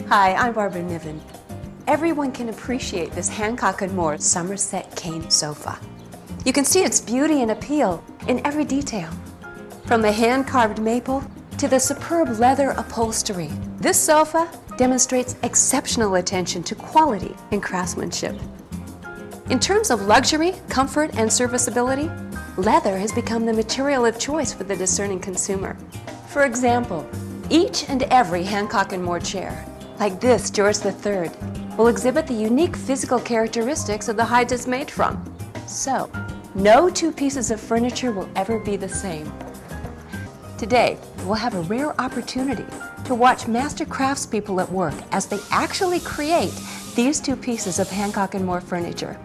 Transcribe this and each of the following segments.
Hi, I'm Barbara Niven. Everyone can appreciate this Hancock & More Somerset cane sofa. You can see its beauty and appeal in every detail. From the hand-carved maple to the superb leather upholstery, this sofa demonstrates exceptional attention to quality and craftsmanship. In terms of luxury, comfort, and serviceability, leather has become the material of choice for the discerning consumer. For example, each and every Hancock & More chair, like this George III, will exhibit the unique physical characteristics of the hides it's made from. So, no two pieces of furniture will ever be the same. Today, we'll have a rare opportunity to watch master craftspeople at work as they actually create these two pieces of Hancock & More furniture.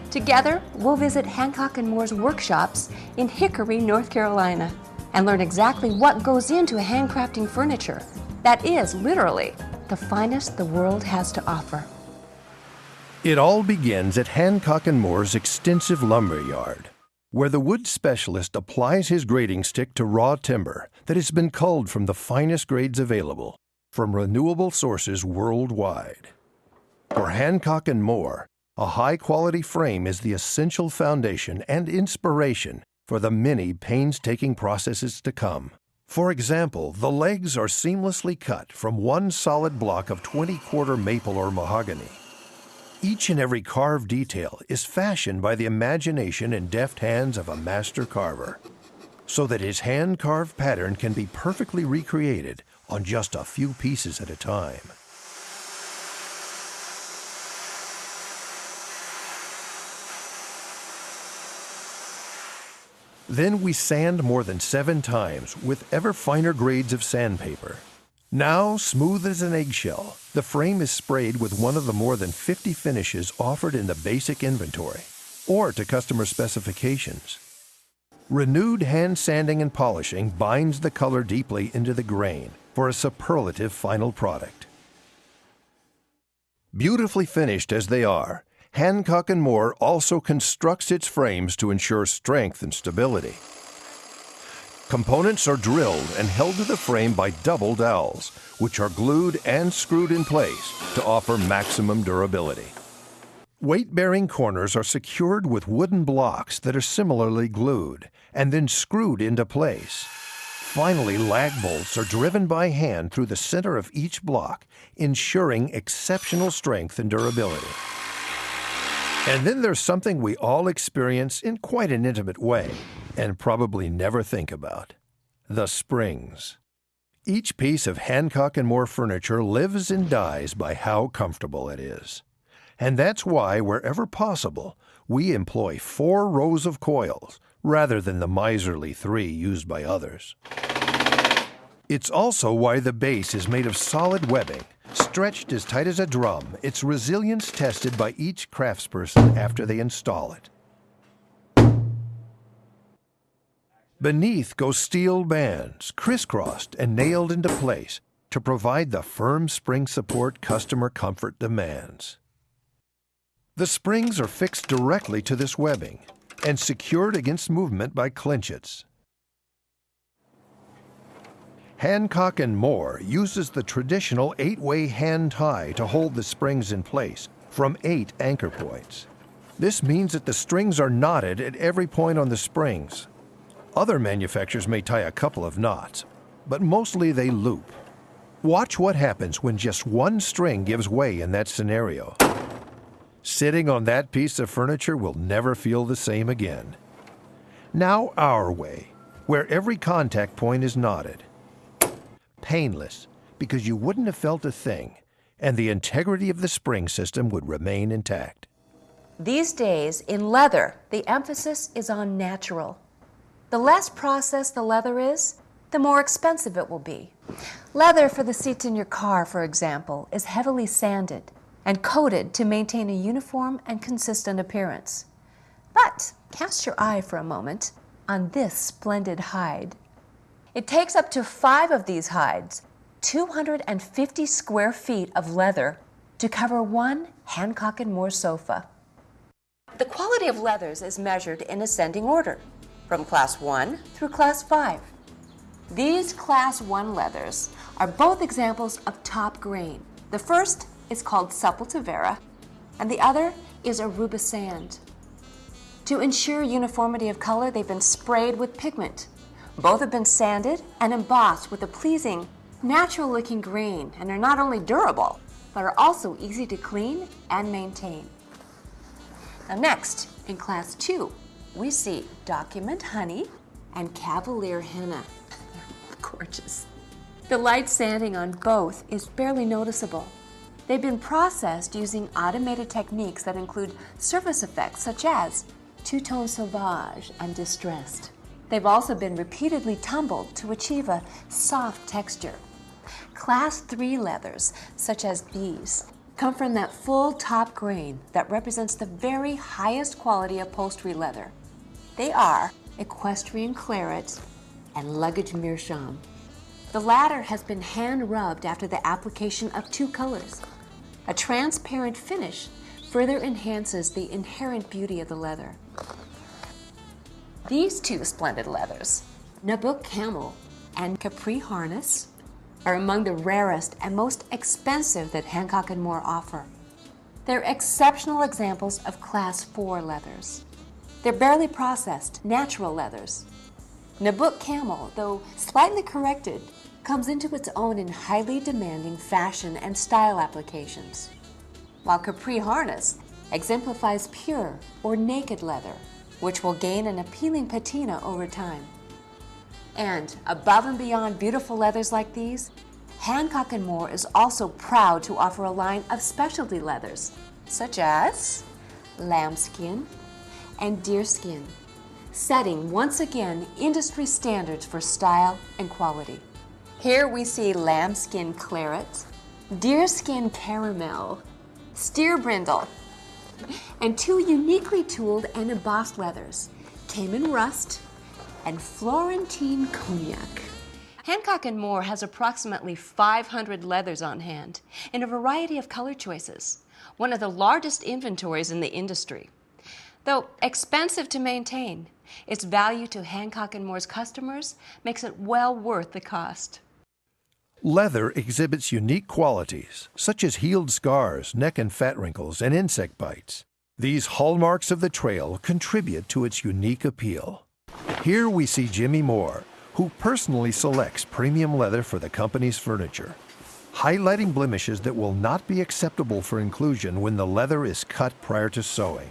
Together, we'll visit Hancock & More's workshops in Hickory, North Carolina, and learn exactly what goes into handcrafting furniture that is, literally, the finest the world has to offer. It all begins at Hancock & More's extensive lumber yard, where the wood specialist applies his grading stick to raw timber that has been culled from the finest grades available from renewable sources worldwide. For Hancock & More, a high-quality frame is the essential foundation and inspiration for the many painstaking processes to come. For example, the legs are seamlessly cut from one solid block of 20-quarter maple or mahogany. Each and every carved detail is fashioned by the imagination and deft hands of a master carver, so that his hand-carved pattern can be perfectly recreated on just a few pieces at a time. Then we sand more than 7 times with ever finer grades of sandpaper. Now, smooth as an eggshell, the frame is sprayed with one of the more than 50 finishes offered in the basic inventory, or to customer specifications. Renewed hand sanding and polishing binds the color deeply into the grain for a superlative final product. Beautifully finished as they are, Hancock & More also constructs its frames to ensure strength and stability. Components are drilled and held to the frame by double dowels, which are glued and screwed in place to offer maximum durability. Weight-bearing corners are secured with wooden blocks that are similarly glued and then screwed into place. Finally, lag bolts are driven by hand through the center of each block, ensuring exceptional strength and durability. And then there's something we all experience in quite an intimate way, and probably never think about: the springs. Each piece of Hancock & More furniture lives and dies by how comfortable it is. And that's why, wherever possible, we employ 4 rows of coils, rather than the miserly 3 used by others. It's also why the base is made of solid webbing, stretched as tight as a drum, its resilience tested by each craftsperson after they install it. Beneath go steel bands, crisscrossed and nailed into place to provide the firm spring support customer comfort demands. The springs are fixed directly to this webbing and secured against movement by clinchets. Hancock & More uses the traditional 8-way hand tie to hold the springs in place from 8 anchor points. This means that the strings are knotted at every point on the springs. Other manufacturers may tie a couple of knots, but mostly they loop. Watch what happens when just one string gives way in that scenario. Sitting on that piece of furniture will never feel the same again. Now our way, where every contact point is knotted. Painless, because you wouldn't have felt a thing, and the integrity of the spring system would remain intact. These days, in leather, the emphasis is on natural. The less processed the leather is, the more expensive it will be. Leather for the seats in your car, for example, is heavily sanded and coated to maintain a uniform and consistent appearance. But cast your eye for a moment on this splendid hide. It takes up to 5 of these hides, 250 square feet of leather, to cover one Hancock & More sofa. The quality of leathers is measured in ascending order, from Class 1 through Class 5. These Class 1 leathers are both examples of top grain, The first is called Supple Tavera, and the other is Aruba Sand. To ensure uniformity of color, they've been sprayed with pigment. Both have been sanded and embossed with a pleasing, natural-looking grain, and are not only durable, but are also easy to clean and maintain. Now next, in Class 2, we see Document Honey and Cavalier Henna. They're gorgeous. The light sanding on both is barely noticeable. They've been processed using automated techniques that include surface effects such as two-tone sauvage and distressed. They've also been repeatedly tumbled to achieve a soft texture. Class 3 leathers, such as these, come from that full top grain that represents the very highest quality upholstery leather. They are Equestrian Claret and Luggage Meerschaum. The latter has been hand rubbed after the application of 2 colors. A transparent finish further enhances the inherent beauty of the leather. These 2 splendid leathers, Nabuk Camel and Capri Harness, are among the rarest and most expensive that Hancock & Moore offer. They're exceptional examples of Class 4 leathers. They're barely processed, natural leathers. Nabuk Camel, though slightly corrected, comes into its own in highly demanding fashion and style applications, while Capri Harness exemplifies pure or naked leather, which will gain an appealing patina over time. And above and beyond beautiful leathers like these, Hancock & Moore is also proud to offer a line of specialty leathers, such as lambskin and deerskin, setting once again industry standards for style and quality. Here we see lambskin claret, deerskin caramel, steer brindle, and 2 uniquely tooled and embossed leathers, Cayman rust and Florentine cognac. Hancock & Moore has approximately 500 leathers on hand in a variety of color choices, one of the largest inventories in the industry. Though expensive to maintain, its value to Hancock & Moore's customers makes it well worth the cost. Leather exhibits unique qualities, such as healed scars, neck and fat wrinkles, and insect bites. These hallmarks of the trail contribute to its unique appeal. Here we see Jimmy Moore, who personally selects premium leather for the company's furniture, highlighting blemishes that will not be acceptable for inclusion when the leather is cut prior to sewing.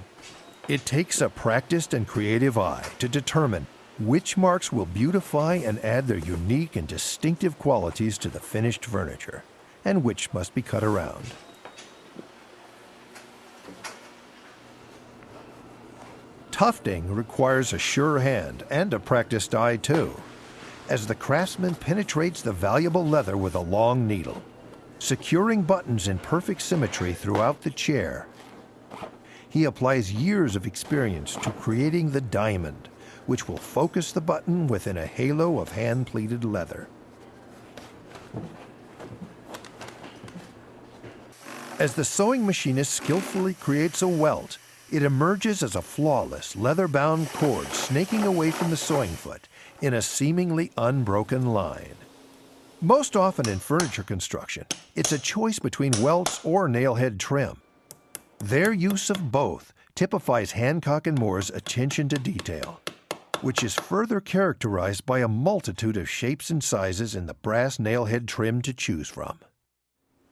It takes a practiced and creative eye to determine which marks will beautify and add their unique and distinctive qualities to the finished furniture, and which must be cut around. Tufting requires a sure hand and a practiced eye too, as the craftsman penetrates the valuable leather with a long needle, securing buttons in perfect symmetry throughout the chair. He applies years of experience to creating the diamond, which will focus the button within a halo of hand-pleated leather. As the sewing machinist skillfully creates a welt, it emerges as a flawless, leather-bound cord snaking away from the sewing foot in a seemingly unbroken line. Most often in furniture construction, it's a choice between welts or nailhead trim. Their use of both typifies Hancock & Moore's attention to detail, which is further characterized by a multitude of shapes and sizes in the brass nailhead trim to choose from.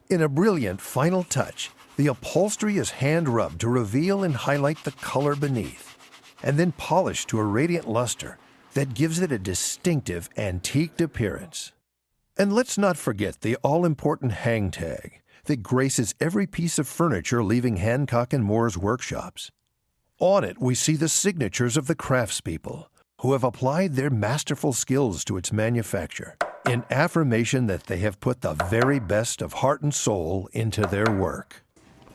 In a brilliant final touch, the upholstery is hand-rubbed to reveal and highlight the color beneath, and then polished to a radiant luster that gives it a distinctive, antiqued appearance. And let's not forget the all-important hang tag that graces every piece of furniture leaving Hancock & Moore's workshops. On it, we see the signatures of the craftspeople who have applied their masterful skills to its manufacture, in affirmation that they have put the very best of heart and soul into their work.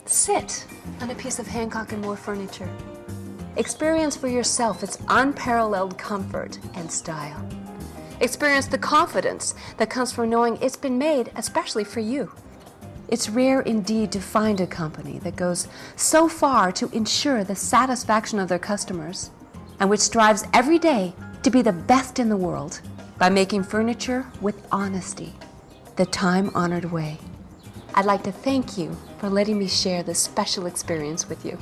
Sit on a piece of Hancock & Moore furniture. Experience for yourself its unparalleled comfort and style. Experience the confidence that comes from knowing it's been made especially for you. It's rare indeed to find a company that goes so far to ensure the satisfaction of their customers, and which strives every day to be the best in the world by making furniture with honesty, the time-honored way. I'd like to thank you for letting me share this special experience with you.